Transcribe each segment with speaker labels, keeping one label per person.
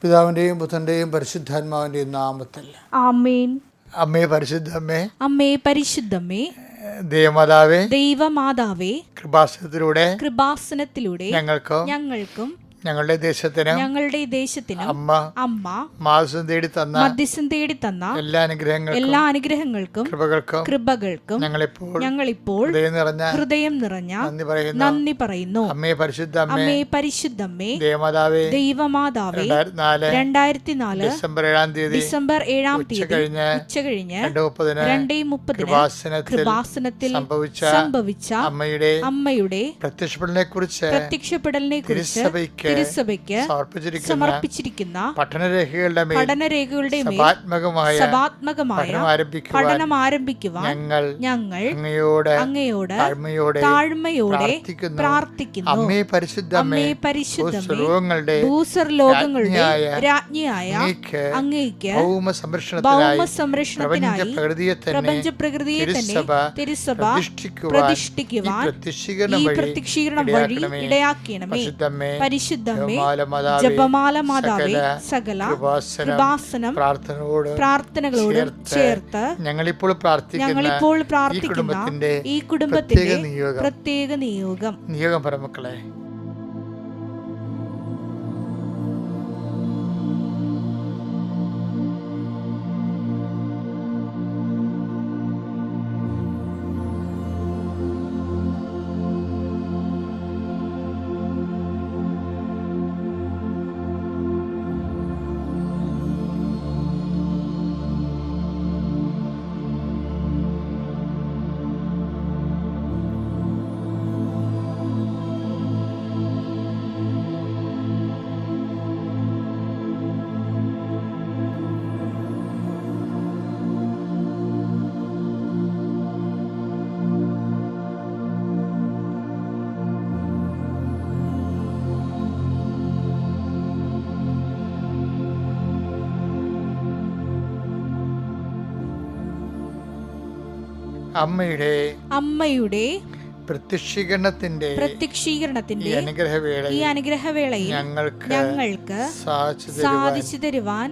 Speaker 1: പിതാവിൻ്റെയും പുത്രൻ്റെയും പരിശുദ്ധാത്മാവിൻ്റെയും നാമത്തിൽ
Speaker 2: ആമേൻ.
Speaker 1: അമ്മേ പരിശുദ്ധമ്മേ,
Speaker 2: അമ്മേ പരിശുദ്ധമ്മേ,
Speaker 1: ദൈവമാതാവേ,
Speaker 2: ദൈവമാതാവേ,
Speaker 1: കൃപാസനത്തിലൂടെ
Speaker 2: ഞങ്ങൾക്കും
Speaker 1: ഞങ്ങളുടെ ദേശത്തിനും
Speaker 2: അമ്മ
Speaker 1: മധ്യസ്ഥം തേടി തന്ന എല്ലാ
Speaker 2: അനുഗ്രഹങ്ങൾക്കും കൃപകൾക്കും ഞങ്ങളിപ്പോൾ ഹൃദയം നിറഞ്ഞ നന്ദി പറയുന്നു.
Speaker 1: അമ്മേ
Speaker 2: പരിശുദ്ധമ്മേ,
Speaker 1: ദൈവമാതാവേ,
Speaker 2: 2004 ഡിസംബർ 7 ഉച്ചകഴിഞ്ഞ് 2:30 കൃപാസനത്തിൽ സംഭവിച്ച അമ്മയുടെ പ്രത്യക്ഷപ്പെടലിനെ കുറിച്ച് തിരുസഭയ്ക്ക് സമർപ്പിച്ചിരിക്കുന്ന പഠനരേഖകളുടെ മേൽ സഭാത്മകമായ പഠനം ആരംഭിക്കുവാൻ ഞങ്ങൾ അങ്ങയോട് താഴ്മയോടെ പ്രാർത്ഥിക്കുന്നു.
Speaker 1: അമ്മേ പരിശുദ്ധമ്മേ,
Speaker 2: ഭൂസ്വർലോകങ്ങളുടെ രാജ്ഞിയായ അങ്ങയ്ക്ക് ഭൗമസംരക്ഷണത്തിനായി പ്രപഞ്ച പ്രകൃതിയെ തന്നെ തിരുസഭ പ്രതിഷ്ഠിക്കുവാൻ ഈ പ്രത്യക്ഷീകരണം വഴി ഇടയാക്കണമേ. പരിശുദ്ധമ്മേ, ജപമാല മാതാവേ, സകല കൃപാസനം പ്രാർത്ഥനകളോട് ചേർത്ത് ഞങ്ങളിപ്പോൾ പ്രാർത്ഥിക്കുന്ന ഈ കുടുംബത്തിന്റെ പ്രത്യേക നിയോഗം
Speaker 1: പരമക്കളെ.
Speaker 2: അമ്മയുടെ
Speaker 1: പ്രത്യക്ഷീകരണത്തിന്റെ ഈ അനുഗ്രഹവേളയിൽ ഞങ്ങൾക്ക് സാധിച്ചു തരുവാൻ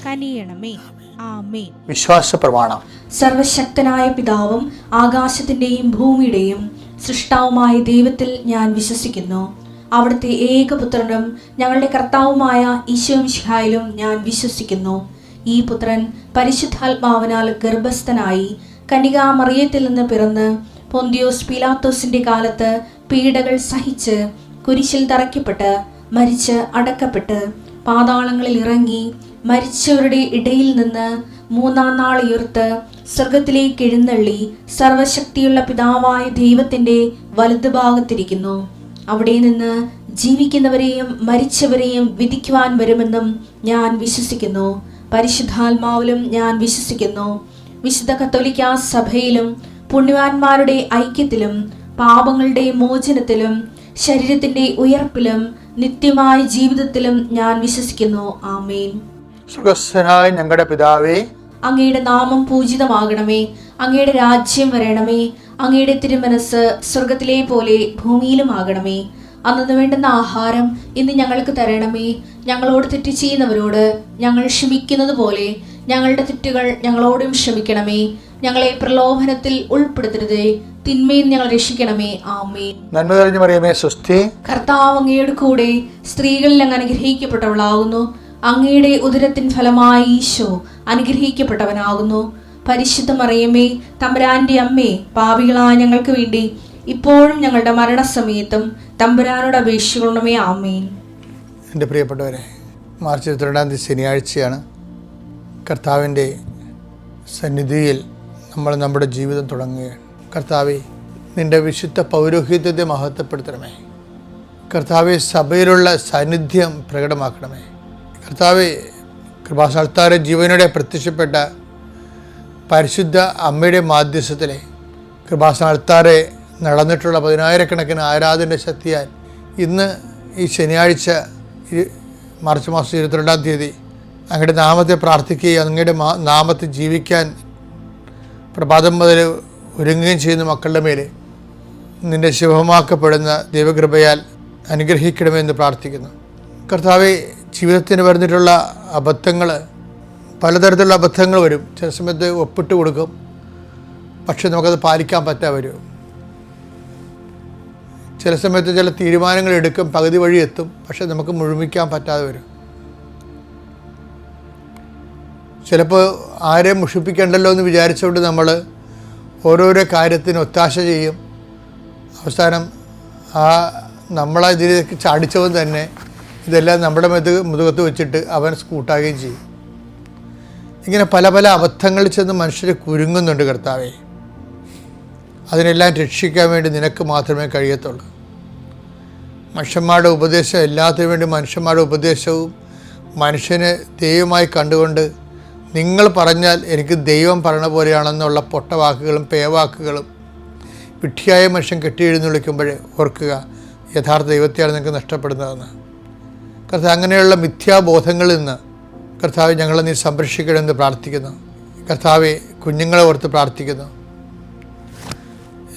Speaker 1: കനിയണമേ. ആമേൻ. വിശ്വാസ പ്രമാണം.
Speaker 2: സർവശക്തനായ പിതാവും ആകാശത്തിന്റെയും ഭൂമിയുടെയും സൃഷ്ടാവുമായ ദൈവത്തിൽ ഞാൻ വിശ്വസിക്കുന്നു. അവിടുത്തെ ഏകപുത്രനും ഞങ്ങളുടെ കർത്താവുമായ ഈശോമിശിഹായിലും ഞാൻ വിശ്വസിക്കുന്നു. ഈ പുത്രൻ പരിശുദ്ധാത്മാവിനാൽ ഗർഭസ്ഥനായി കന്യകാമറിയത്തിൽ നിന്ന് പിറന്ന് പൊന്തിയോസ് പീലാത്തോസിന്റെ കാലത്ത് പീഡകൾ സഹിച്ച് കുരിശിൽ തറയ്ക്കപ്പെട്ട് മരിച്ച് അടക്കപ്പെട്ട് പാതാളങ്ങളിൽ ഇറങ്ങി മരിച്ചവരുടെ ഇടയിൽ നിന്ന് 3-ാം നാൾ ഉയർത്ത് സ്വർഗത്തിലേക്ക് എഴുന്നള്ളി സർവശക്തിയുള്ള പിതാവായ ദൈവത്തിന്റെ വലതുഭാഗത്തിരിക്കുന്നു. അവിടെ നിന്ന് ജീവിക്കുന്നവരെയും മരിച്ചവരെയും വിധിക്കുവാൻ വരുമെന്നും ഞാൻ വിശ്വസിക്കുന്നു. പരിശുദ്ധാത്മാവിലും ഞാൻ വിശ്വസിക്കുന്നു. വിശുദ്ധ കത്തോലിക്കാ സഭയിലും പുണ്യവാന്മാരുടെ ഐക്യത്തിലും പാപങ്ങളുടെ മോചനത്തിലും ശരീരത്തിന്റെ ഉയർപ്പിലും നിത്യമായ ജീവിതത്തിലും ഞാൻ വിശ്വസിക്കുന്നു. ആമേൻ.
Speaker 1: സുഖസ്ഥനായ ഞങ്ങളുടെ പിതാവേ,
Speaker 2: അങ്ങയുടെ നാമം പൂജിതമാകണമേ. അങ്ങയുടെ രാജ്യം വരണമേ. അങ്ങയുടെ തിരുമനസ് സ്വർഗത്തിലെ പോലെ ഭൂമിയിലും ആകണമേ. അന്നു വേണ്ടുന്ന ആഹാരം ഇന്ന് ഞങ്ങൾക്ക് തരണമേ. ഞങ്ങളോട് തെറ്റ് ചെയ്യുന്നവരോട് ഞങ്ങൾ ക്ഷമിക്കുന്നത് പോലെ ഞങ്ങളുടെ തെറ്റുകൾ ഞങ്ങളോടും ക്ഷമിക്കണമേ. ഞങ്ങളെ പ്രലോഭനത്തിൽ ഉൾപ്പെടുത്തരുതേ, തിന്മയിൽ ഞങ്ങൾ രക്ഷിക്കണമേ. ആമേൻ.
Speaker 1: നന്മ നിറഞ്ഞ മറിയമേ, സ്വസ്തി.
Speaker 2: കർത്താവ് അങ്ങയുടെ കൂടെ സ്ത്രീകളിൽ അങ്ങ് അനുഗ്രഹിക്കപ്പെട്ടവളാകുന്നു. അങ്ങയുടെ ഉദരത്തിൻ ഫലമായി ഈശോ അനുഗ്രഹിക്കപ്പെട്ടവനാകുന്നു. പരിശുദ്ധ മറിയമേ, തമ്പുരാന്റെ അമ്മേ, പാപികളായ ഞങ്ങൾക്ക് വേണ്ടി ഇപ്പോഴും ഞങ്ങളുടെ മരണസമയത്തും തമ്പുരാനോട് അപേക്ഷിക്കണമേ. ആമേൻ.
Speaker 1: എൻ്റെ പ്രിയപ്പെട്ടവരെ, മാർച്ച് 22 ശനിയാഴ്ചയാണ്. കർത്താവിൻ്റെ സന്നിധിയിൽ നമ്മൾ നമ്മുടെ ജീവിതം തുടങ്ങുകയാണ്. കർത്താവെ, നിൻ്റെ വിശുദ്ധ പൗരോഹിത്യത്തെ മഹത്വപ്പെടുത്തണമേ. കർത്താവെ, സഭയിലുള്ള സാന്നിധ്യം പ്രകടമാക്കണമേ. കർത്താവെ, കൃപാസനത്താരെ ജീവനോടെ പ്രത്യക്ഷപ്പെട്ട പരിശുദ്ധ അമ്മയുടെ മാധ്യസ്ഥത്തിലെ കൃപാസനത്താരെ നടന്നിട്ടുള്ള 10,000-കണക്കിന് ആരാധന ശക്തിയാൽ ഇന്ന് ഈ ശനിയാഴ്ച മാർച്ച് മാസം 22-ാം തീയതി അങ്ങയുടെ നാമത്തെ പ്രാർത്ഥിക്കുകയും അങ്ങയുടെ നാമത്തിൽ ജീവിക്കാൻ പ്രഭാതം മുതൽ ഒരുങ്ങുകയും ചെയ്യുന്ന മക്കളുടെ മേലെ നിൻ്റെ ശുഭമാക്കപ്പെടുന്ന ദൈവകൃപയാൽ അനുഗ്രഹിക്കണമെന്ന് പ്രാർത്ഥിക്കുന്നു. കർത്താവെ, ജീവിതത്തിന് വരുന്നിട്ടുള്ള അബദ്ധങ്ങൾ, പലതരത്തിലുള്ള അബദ്ധങ്ങൾ വരും. ചില സമയത്ത് ഒപ്പിട്ട് കൊടുക്കും, പക്ഷെ നമുക്കത് പാലിക്കാൻ പറ്റാതെ വരും. ചില സമയത്ത് ചില തീരുമാനങ്ങൾ എടുക്കും, പകുതി വഴി എത്തും, പക്ഷെ നമുക്ക് മുഴുമിക്കാൻ പറ്റാതെ വരും. ചിലപ്പോൾ ആരെയും മുഷിപ്പിക്കണ്ടല്ലോ എന്ന് വിചാരിച്ചുകൊണ്ട് നമ്മൾ ഓരോരോ കാര്യത്തിന് ഒത്താശ ചെയ്യും. അവസാനം നമ്മളെ ഇതിലേക്ക് ചാടിച്ചവൻ തന്നെ ഇതെല്ലാം നമ്മുടെ മുതുകത്ത് വെച്ചിട്ട് അവൻ സ്കൂട്ടാകുകയും ചെയ്യും. ഇങ്ങനെ പല പല അബദ്ധങ്ങളിൽ ചെന്ന് മനുഷ്യർ കുരുങ്ങുന്നുണ്ട്. കർത്താവേ, അതിനെല്ലാം രക്ഷിക്കാൻ വേണ്ടി നിനക്ക് മാത്രമേ കഴിയത്തുള്ളൂ. മനുഷ്യന്മാരുടെ ഉപദേശം, എല്ലാത്തിനും വേണ്ടി മനുഷ്യന്മാരുടെ ഉപദേശവും മനുഷ്യനെ ദൈവമായി കണ്ടുകൊണ്ട് നിങ്ങൾ പറഞ്ഞാൽ എനിക്ക് ദൈവം പറയണ പോലെയാണെന്നുള്ള പൊട്ടവാക്കുകളും പേവാക്കുകളും വിഡ്ഢിയായ മനുഷ്യൻ കെട്ടിയെഴുന്നള്ളിക്കുമ്പോഴേ ഓർക്കുക, യഥാർത്ഥ ദൈവത്തെയാണ് നിങ്ങൾക്ക് നഷ്ടപ്പെടുന്നതെന്ന്. കർത്താവ്, അങ്ങനെയുള്ള മിഥ്യാബോധങ്ങളിൽ നിന്ന് കർത്താവ് ഞങ്ങളെ നീ സംരക്ഷിക്കണമെന്ന് പ്രാർത്ഥിക്കുന്നു. കർത്താവെ, കുഞ്ഞുങ്ങളെ ഓർത്ത് പ്രാർത്ഥിക്കുന്നു.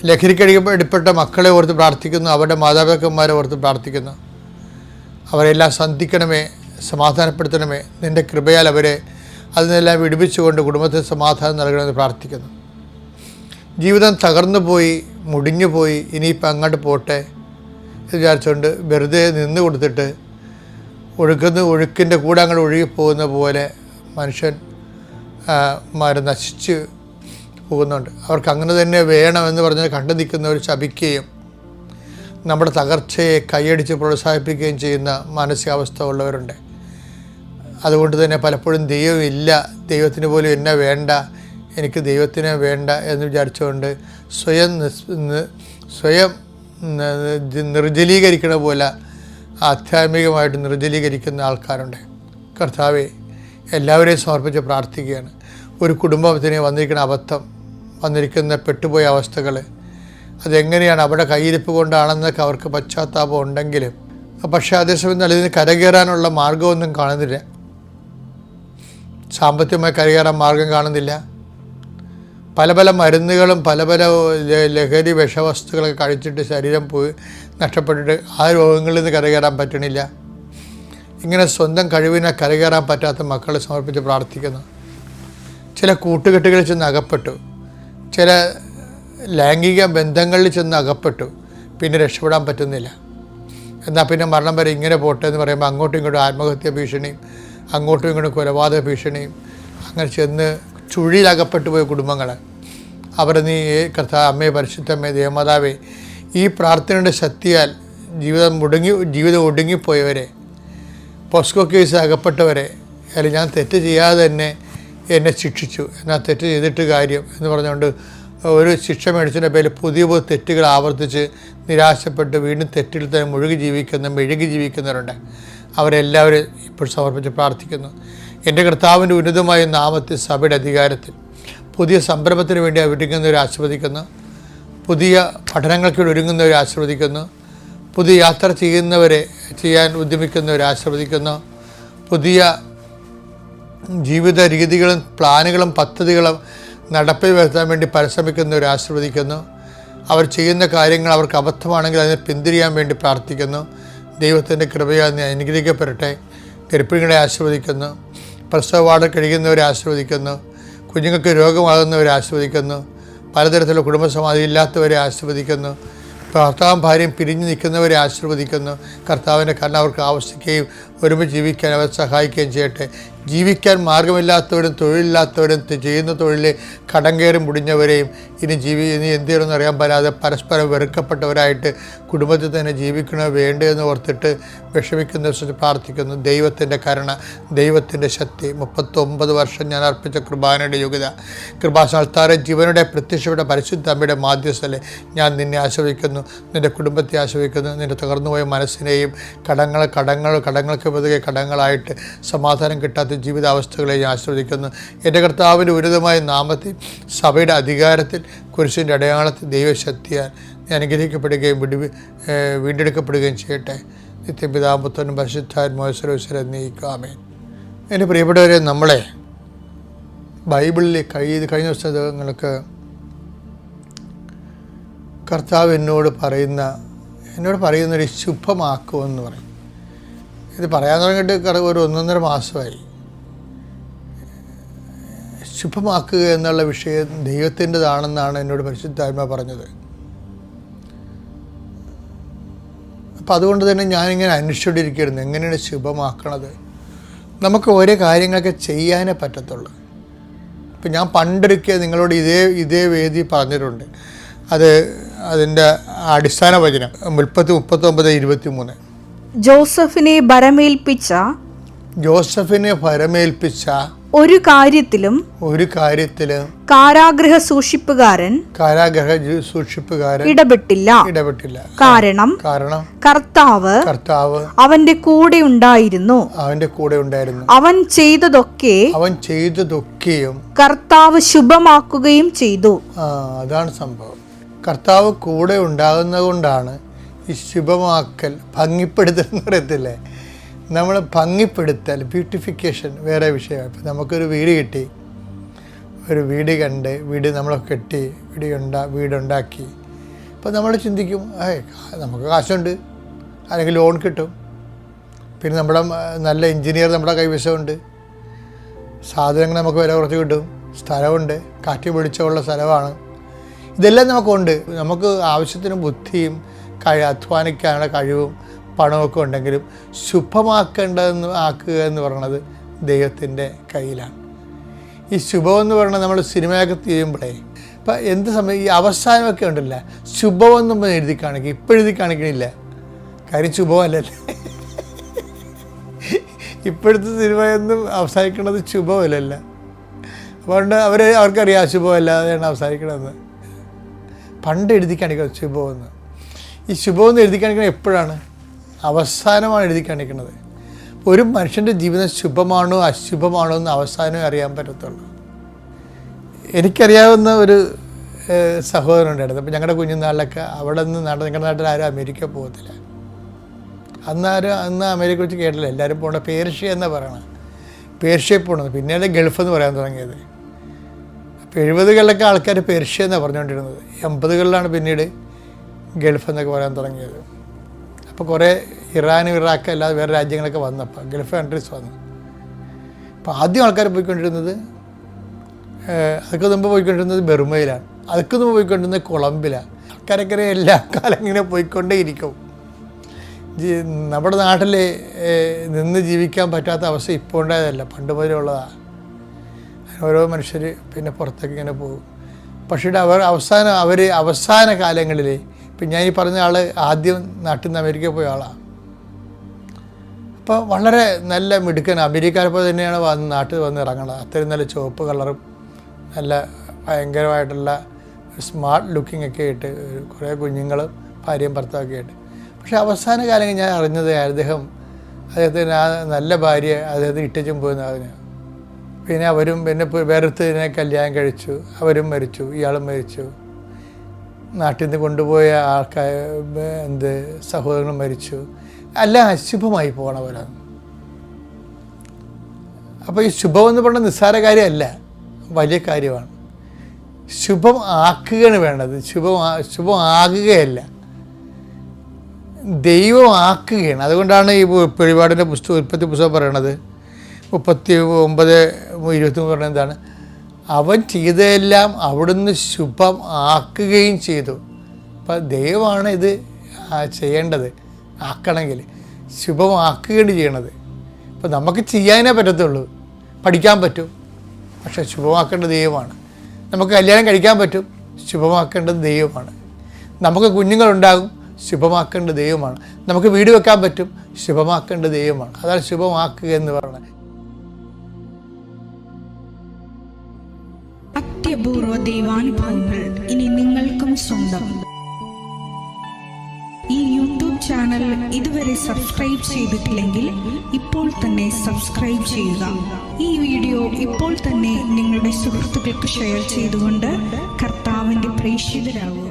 Speaker 1: ലഹരിക്കടിപ്പെട്ട മക്കളെ ഓർത്ത് പ്രാർത്ഥിക്കുന്നു. അവരുടെ മാതാപിതാക്കന്മാരെ ഓർത്ത് പ്രാർത്ഥിക്കുന്നു. അവരെല്ലാം സന്ധിക്കണമേ, സമാധാനപ്പെടുത്തണമേ. നിൻ്റെ കൃപയാൽ അവരെ അതിനെല്ലാം വിടുവിച്ചുകൊണ്ട് കുടുംബത്തിന് സമാധാനം നൽകണമെന്ന് പ്രാർത്ഥിക്കുന്നു. ജീവിതം തകർന്നു പോയി, മുടിഞ്ഞു പോയി, ഇനിയിപ്പോൾ അങ്ങോട്ട് പോട്ടെ എന്ന് വിചാരിച്ചുകൊണ്ട് വെറുതെ നിന്ന് കൊടുത്തിട്ട് ഒഴുക്കിൻ്റെ കൂടെ അങ്ങോട്ട് ഒഴുകിപ്പോകുന്ന പോലെ മനുഷ്യന്മാർ നശിച്ച് പോകുന്നുണ്ട്. അവർക്ക് അങ്ങനെ തന്നെ വേണമെന്ന് പറഞ്ഞ് കണ്ടു നിൽക്കുന്നവർ ശപിക്കുകയും നമ്മുടെ തകർച്ചയെ കൈയടിച്ച് പ്രോത്സാഹിപ്പിക്കുകയും ചെയ്യുന്ന മാനസികാവസ്ഥ ഉള്ളവരുണ്ട്. അതുകൊണ്ട് തന്നെ പലപ്പോഴും ദൈവമില്ല, ദൈവത്തിന് പോലും എന്നെ വേണ്ട, എനിക്ക് ദൈവത്തിനെ വേണ്ട എന്ന് വിചാരിച്ചുകൊണ്ട് സ്വയം നിർജ്ജലീകരിക്കണ പോലെ ആധ്യാത്മികമായിട്ട് നിർജ്ജലീകരിക്കുന്ന ആൾക്കാരുണ്ട്. കർത്താവെ, എല്ലാവരെയും സമർപ്പിച്ച് പ്രാർത്ഥിക്കുകയാണ്. ഒരു കുടുംബത്തിന് വന്നിരിക്കുന്ന അബദ്ധം, വന്നിരിക്കുന്ന പെട്ടുപോയ അവസ്ഥകൾ, അതെങ്ങനെയാണ് അവരുടെ കയ്യിരിപ്പ് കൊണ്ടാണെന്നൊക്കെ അവർക്ക് പശ്ചാത്താപം ഉണ്ടെങ്കിലും പക്ഷേ അതേസമയം ഇതിന് കരകയറാനുള്ള മാർഗമൊന്നും കാണുന്നില്ല. സാമ്പത്തികമായി കരകയറാൻ മാർഗം കാണുന്നില്ല. പല പല മരുന്നുകളും പല പല ലഹരി വിഷവസ്തുക്കളൊക്കെ കഴിച്ചിട്ട് ശരീരം പോയി നഷ്ടപ്പെട്ടിട്ട് ആ രോഗങ്ങളിൽ നിന്ന് കരകയറാൻ പറ്റണില്ല. ഇങ്ങനെ സ്വന്തം കഴിവിനെ കരകയറാൻ പറ്റാത്ത മക്കളെ സമർപ്പിച്ച് പ്രാർത്ഥിക്കുന്നു. ചില കൂട്ടുകെട്ടുകളിൽ ചെന്ന് അകപ്പെട്ടു, ചില ലൈംഗിക ബന്ധങ്ങളിൽ ചെന്ന് അകപ്പെട്ടു, പിന്നെ രക്ഷപ്പെടാൻ പറ്റുന്നില്ല. എന്നാൽ പിന്നെ മരണം വരെ ഇങ്ങനെ പോട്ടെ എന്ന് പറയുമ്പോൾ അങ്ങോട്ടും ഇങ്ങോട്ടും ആത്മഹത്യ ഭീഷണിയും അങ്ങോട്ടും ഇങ്ങോട്ടും കൊലപാതക ഭീഷണിയും അങ്ങനെ ചെന്ന് ചുഴിയിലകപ്പെട്ടു പോയ കുടുംബങ്ങൾ, അവരെ നീ കർത്താവ്, അമ്മേ, പരിശുദ്ധമ്മേ, ദേവമാതാവേ, ഈ പ്രാർത്ഥനയുടെ ശക്തിയാൽ ജീവിതം ഒടുങ്ങിപ്പോയവരെ, പോസ്കോ കേസ് അകപ്പെട്ടവരെ, അല്ലെങ്കിൽ ഞാൻ തെറ്റ് ചെയ്യാതെ തന്നെ എന്നെ ശിക്ഷിച്ചു, എന്നാൽ തെറ്റ് ചെയ്തിട്ട് കാര്യം എന്ന് പറഞ്ഞുകൊണ്ട് ഒരു ശിക്ഷ മേടിച്ചതിൻ്റെ പേരിൽ പുതിയ പുതിയ തെറ്റുകൾ ആവർത്തിച്ച് നിരാശപ്പെട്ട് വീണ്ടും തെറ്റിൽ തന്നെ മെഴുകി ജീവിക്കുന്നവരുണ്ട്. അവരെല്ലാവരും ഇപ്പോൾ സമർപ്പിച്ച് പ്രാർത്ഥിക്കുന്നു. എൻ്റെ കർത്താവിൻ്റെ ഉന്നതമായ നാമത്തിൽ സഭയുടെ അധികാരത്തിൽ പുതിയ സംരംഭത്തിന് വേണ്ടി ഒരുങ്ങുന്നവരെ ആശീർവദിക്കുന്നു. പുതിയ പഠനങ്ങൾക്ക് ഒരുങ്ങുന്നവരെ ആശീർവദിക്കുന്നു. പുതിയ യാത്ര ചെയ്യാൻ ഉദ്യമിക്കുന്നവരെ ആശീർവദിക്കുന്നു. പുതിയ ജീവിത രീതികളും പ്ലാനുകളും പദ്ധതികളും നടപ്പിൽ വരുത്താൻ വേണ്ടി പരിശ്രമിക്കുന്നവരെ ആശീർവദിക്കുന്നു. അവർ ചെയ്യുന്ന കാര്യങ്ങൾ അവർക്ക് അബദ്ധമാണെങ്കിൽ അതിനെ പിന്തിരിയാൻ വേണ്ടി പ്രാർത്ഥിക്കുന്നു. ദൈവത്തിൻ്റെ കൃപയാൽ നീ അനുഗ്രഹിക്കപ്പെടട്ടെ. ഗർഭിണികളെ ആശീർവദിക്കുന്നു. പ്രസവ വാർഡ് കഴിയുന്നവരെ ആശീർവദിക്കുന്നു. കുഞ്ഞുങ്ങൾക്ക് രോഗമാകുന്നവരെ ആശീർവദിക്കുന്നു. പലതരത്തിലുള്ള കുടുംബസമാധി ഇല്ലാത്തവരെ ആശീർവദിക്കുന്നു. ഭർത്താവും ഭാര്യയും പിരിഞ്ഞു നിൽക്കുന്നവരെ ആശീർവദിക്കുന്നു. കർത്താവിൻ്റെ കരുണ അവർക്ക് ആവശ്യിക്കുകയും ഒരുമിച്ച് ജീവിക്കാൻ അവർ സഹായിക്കുകയും ചെയ്യട്ടെ. ജീവിക്കാൻ മാർഗമില്ലാത്തവരും തൊഴിലില്ലാത്തവരും ചെയ്യുന്ന തൊഴിലിൽ കടം കയറി മുടിഞ്ഞവരെയും ഇനി എന്ത് ചെയ്യണമെന്ന് അറിയാൻ പറ്റാതെ പരസ്പരം വെറുക്കപ്പെട്ടവരായിട്ട് കുടുംബത്തിൽ തന്നെ ജീവിക്കണോ വേണ്ടോ എന്ന് ഓർത്തിട്ട് വിഷമിക്കുന്ന പ്രാർത്ഥിക്കുന്നു. ദൈവത്തിൻ്റെ കരുണ, ദൈവത്തിൻ്റെ ശക്തി, 39 വർഷം ഞാൻ അർപ്പിച്ച കൃപാനയുടെ യോഗ്യത, കൃപാസ്ഥാനത്താറെ ജീവനുടെ പ്രത്യക്ഷപ്പെട്ട പരിശുദ്ധ അമ്മയുടെ മാധ്യസ്ഥലെ ഞാൻ നിന്നെ ആശ്രയിക്കുന്നു, നിൻ്റെ കുടുംബത്തെ ആശ്രയിക്കുന്നു. നിൻ്റെ തകർന്നുപോയ മനസ്സിനെയും കടങ്ങൾക്ക് പതുക്കെ കടങ്ങളായിട്ട് സമാധാനം കിട്ടാത്ത ജീവിതാവസ്ഥകളെ ഞാൻ ആശ്രയിക്കുന്നു. എൻ്റെ കർത്താവിൻ്റെ ഉന്നതമായ നാമത്തിൽ സഭയുടെ അധികാരത്തിൽ കുരിശിൻ്റെ അടയാളത്തിൽ ദൈവശക്തിയാൽ ഞാൻ അനുഗ്രഹിക്കപ്പെടുകയും വീണ്ടെടുക്കപ്പെടുകയും ചെയ്യട്ടെ. നിത്യപിതാവും പുത്രനും പരിശുദ്ധാത്മാവും സർവ്വസ്വരം എന്നേക്കും ആമേൻ. എൻ്റെ പ്രിയപ്പെട്ടവരെ, നമ്മളെ ബൈബിളിൽ കഴിഞ്ഞ പുസ്തകങ്ങൾക്ക് കർത്താവ് എന്നോട് പറയുന്നൊരു ശുഭമാക്കുമെന്ന് പറയും. ഇത് പറയാൻ തുടങ്ങിയിട്ട് ഒരു 1.5 മാസമായി. ശുഭമാക്കുക എന്നുള്ള വിഷയം ദൈവത്തിൻ്റെതാണെന്നാണ് എന്നോട് പരിശുദ്ധാത്മാ പറഞ്ഞത്. അപ്പം അതുകൊണ്ട് തന്നെ ഞാനിങ്ങനെ അന്വേഷിച്ചുകൊണ്ടിരിക്കുകയായിരുന്നു, എങ്ങനെയാണ് ശുഭമാക്കണത്. നമുക്ക് ഓരോ കാര്യങ്ങളൊക്കെ ചെയ്യാനേ പറ്റത്തുള്ളൂ. ഇപ്പം ഞാൻ പണ്ടൊരിക്കൽ നിങ്ങളോട് ഇതേ വേദി പറഞ്ഞിട്ടുണ്ട്. അതിൻ്റെ അടിസ്ഥാന വചനം 39:23.
Speaker 3: ജോസഫിനെ ഭരമേൽപ്പിച്ച ഒരു കാര്യത്തിലും കാരാഗൃഹ സൂക്ഷിപ്പുകാരൻ ഇടപെട്ടില്ല. കാരണം കർത്താവ് അവന്റെ കൂടെ ഉണ്ടായിരുന്നു. അവൻ ചെയ്തതൊക്കെയും കർത്താവ് ശുഭമാക്കുകയും ചെയ്തു.
Speaker 1: അതാണ് സംഭവം. കർത്താവ് കൂടെ ഉണ്ടാകുന്നത് കൊണ്ടാണ് ഈ ശുഭമാക്കൽ, ഭംഗിപ്പെടുത്തൽ പറയത്തില്ലേ, നമ്മൾ ഭംഗിപ്പെടുത്തൽ, ബ്യൂട്ടിഫിക്കേഷൻ വേറെ വിഷയമാണ്. ഇപ്പം നമുക്കൊരു വീട് കിട്ടി, ഒരു വീട് കണ്ട് നമ്മളൊക്കെ കെട്ടി വീടുണ്ടാക്കി. അപ്പോൾ നമ്മൾ ചിന്തിക്കും, നമുക്ക് കാശുണ്ട്, അല്ലെങ്കിൽ ലോൺ കിട്ടും, പിന്നെ നമ്മുടെ നല്ല എൻജിനീയർ നമ്മുടെ കൈവശമുണ്ട്, സാധനങ്ങൾ നമുക്ക് വില കുറച്ച് കിട്ടും, സ്ഥലമുണ്ട്, കാറ്റ് വെളിച്ചമുള്ള സ്ഥലമാണ്, ഇതെല്ലാം നമുക്കുണ്ട്. നമുക്ക് ആവശ്യത്തിന് ബുദ്ധിയും അധ്വാനിക്കാനുള്ള കഴിവും പണമൊക്കെ ഉണ്ടെങ്കിലും ആക്കുക എന്ന് പറയുന്നത് ദൈവത്തിൻ്റെ കയ്യിലാണ്. ഈ ശുഭമെന്ന് പറയുന്നത് നമ്മൾ സിനിമയൊക്കെ തീരുമ്പോഴേ ഇപ്പം എന്ത് സമയം ഈ അവസാനമൊക്കെ ഉണ്ടല്ല, ശുഭമെന്നും എഴുതി കാണിക്കും. ഇപ്പം എഴുതി കാണിക്കണില്ല, കാര്യം ശുഭമല്ലല്ലേ. ഇപ്പോഴത്തെ സിനിമയൊന്നും അവസാനിക്കുന്നത് ശുഭമല്ലല്ല. അതുകൊണ്ട് അവർക്കറിയാം ശുഭമല്ലാതെയാണ് അവസാനിക്കണമെന്ന്. പണ്ട് എഴുതി കാണിക്കുന്നത് ശുഭമെന്ന്. ഈ ശുഭമെന്ന് എഴുതി കാണിക്കുന്നത് എപ്പോഴാണ്? അവസാനമാണ് എഴുതി കാണിക്കുന്നത്. ഒരു മനുഷ്യൻ്റെ ജീവിതം ശുഭമാണോ അശുഭമാണോ എന്ന് അവസാനമേ അറിയാൻ പറ്റത്തുള്ളൂ. എനിക്കറിയാവുന്ന ഒരു സഹോദരൻ ഉണ്ടായിരുന്നു. അപ്പോൾ ഞങ്ങളുടെ കുഞ്ഞുനാളിലൊക്കെ അവിടെ നിന്ന് ഞങ്ങളുടെ നാട്ടിൽ ആരും അമേരിക്ക പോകത്തില്ല. അന്ന് അമേരിക്ക വെച്ച് കേട്ടില്ല, എല്ലാവരും പോകേണ്ട പേർഷ്യ എന്നാണ് പറയണത്. പേർഷ്യയിൽ പോകണത്, പിന്നീട് ഗൾഫ് എന്ന് പറയാൻ തുടങ്ങിയത്. അപ്പോൾ 70-കളിലൊക്കെ ആൾക്കാർ പേർഷ്യ എന്നാണ് പറഞ്ഞുകൊണ്ടിരുന്നത്. 80-കളിലാണ് പിന്നീട് ഗൾഫ് എന്നൊക്കെ പറയാൻ തുടങ്ങിയത്. അപ്പോൾ കുറേ ഇറാനും ഇറാഖ് അല്ലാതെ വേറെ രാജ്യങ്ങളൊക്കെ വന്നപ്പോൾ ഗൾഫ് കൺട്രീസ് വന്നു. അപ്പോൾ ആദ്യം ആൾക്കാർ പോയിക്കൊണ്ടിരുന്നത് അതൊക്കെ മുമ്പ് പോയിക്കൊണ്ടിരുന്നത് ബെർമയിലാണ്, അതൊക്കെ മുമ്പ് പോയിക്കൊണ്ടിരുന്നത് കൊളംബിലാണ്. ആൾക്കാരൊക്കെ എല്ലാ കാലം ഇങ്ങനെ പോയിക്കൊണ്ടേയിരിക്കും. നമ്മുടെ നാട്ടിൽ നിന്ന് ജീവിക്കാൻ പറ്റാത്ത അവസ്ഥ ഇപ്പോൾ ഉണ്ടായതല്ല, പണ്ട് മുതലേ ഉള്ളതാണ്. ഓരോ മനുഷ്യർ പിന്നെ പുറത്തേക്ക് ഇങ്ങനെ പോകും. പക്ഷേ അവസാന കാലങ്ങളിൽ ഇപ്പം ഞാൻ ഈ പറഞ്ഞ ആൾ ആദ്യം നാട്ടിൽ നിന്ന് അമേരിക്കയിൽ പോയ ആളാണ്. അപ്പോൾ വളരെ നല്ല മിടുക്കൻ, അമേരിക്കക്കാരെ പോലെ തന്നെയാണ് നാട്ടിൽ വന്ന് ഇറങ്ങുന്നത്. അത്രയും നല്ല ചുവപ്പ് കളറും നല്ല ഭയങ്കരമായിട്ടുള്ള സ്മാർട്ട് ലുക്കിംഗ് ഒക്കെ ആയിട്ട് കുറേ കുഞ്ഞുങ്ങളും ഭാര്യയും ഭർത്താവൊക്കെ ആയിട്ട്. പക്ഷേ അവസാന കാലങ്ങളിൽ ഞാൻ അറിഞ്ഞത് അദ്ദേഹത്തിന് ആ നല്ല ഭാര്യ അദ്ദേഹത്തിന് ഇട്ടച്ചും പോയെന്ന് പറഞ്ഞു. പിന്നെ വേറൊരുത്തതിനെ കല്യാണം കഴിച്ചു, അവരും മരിച്ചു, ഇയാളും മരിച്ചു. നാട്ടിൽ നിന്ന് കൊണ്ടുപോയ സഹോദരങ്ങളും മരിച്ചു. എല്ലാം അശുഭമായി പോകണവരാണ്. അപ്പോൾ ഈ ശുഭമെന്ന് പറഞ്ഞ നിസ്സാര കാര്യമല്ല, വലിയ കാര്യമാണ്. ശുഭം ആക്കുകയാണ് വേണ്ടത്, ശുഭമാകുകയല്ല, ദൈവമാക്കുകയാണ്. അതുകൊണ്ടാണ് ഈ വെളിപാടിൻ്റെ ഉൽപ്പത്തി പുസ്തകം പറയണത് 39:23 പറയുന്നത് എന്താണ്? അവൻ ചെയ്തതെല്ലാം അവിടുന്ന് ശുഭം ആക്കുകയും ചെയ്തു. അപ്പം ദൈവമാണ് ഇത് ചെയ്യേണ്ടത്, ആക്കണമെങ്കിൽ ശുഭമാക്കുകയാണ് ചെയ്യണത്. അപ്പം നമുക്ക് ചെയ്യാനേ പറ്റത്തുള്ളൂ. പഠിക്കാൻ പറ്റും, പക്ഷേ ശുഭമാക്കേണ്ടത് ദൈവമാണ്. നമുക്ക് കല്യാണം കഴിക്കാൻ പറ്റും, ശുഭമാക്കേണ്ടത് ദൈവമാണ്. നമുക്ക് കുഞ്ഞുങ്ങളുണ്ടാകും, ശുഭമാക്കേണ്ടത് ദൈവമാണ്. നമുക്ക് വീട് വെക്കാൻ പറ്റും, ശുഭമാക്കേണ്ടത് ദൈവമാണ്. അതാണ് ശുഭമാക്കുക എന്ന് പറയുന്നത്.
Speaker 3: അത്യപൂർവ ദൈവാനുഭവങ്ങൾ ഇനി നിങ്ങൾക്കും സ്വന്തം. ഈ യൂട്യൂബ് ചാനൽ ഇതുവരെ സബ്സ്ക്രൈബ് ചെയ്തിട്ടില്ലെങ്കിൽ ഇപ്പോൾ തന്നെ സബ്സ്ക്രൈബ് ചെയ്യുക. ഈ വീഡിയോ ഇപ്പോൾ തന്നെ നിങ്ങളുടെ സുഹൃത്തുക്കൾക്ക് ഷെയർ ചെയ്തുകൊണ്ട് കർത്താവിൻ്റെ പ്രേക്ഷിതരാകുക.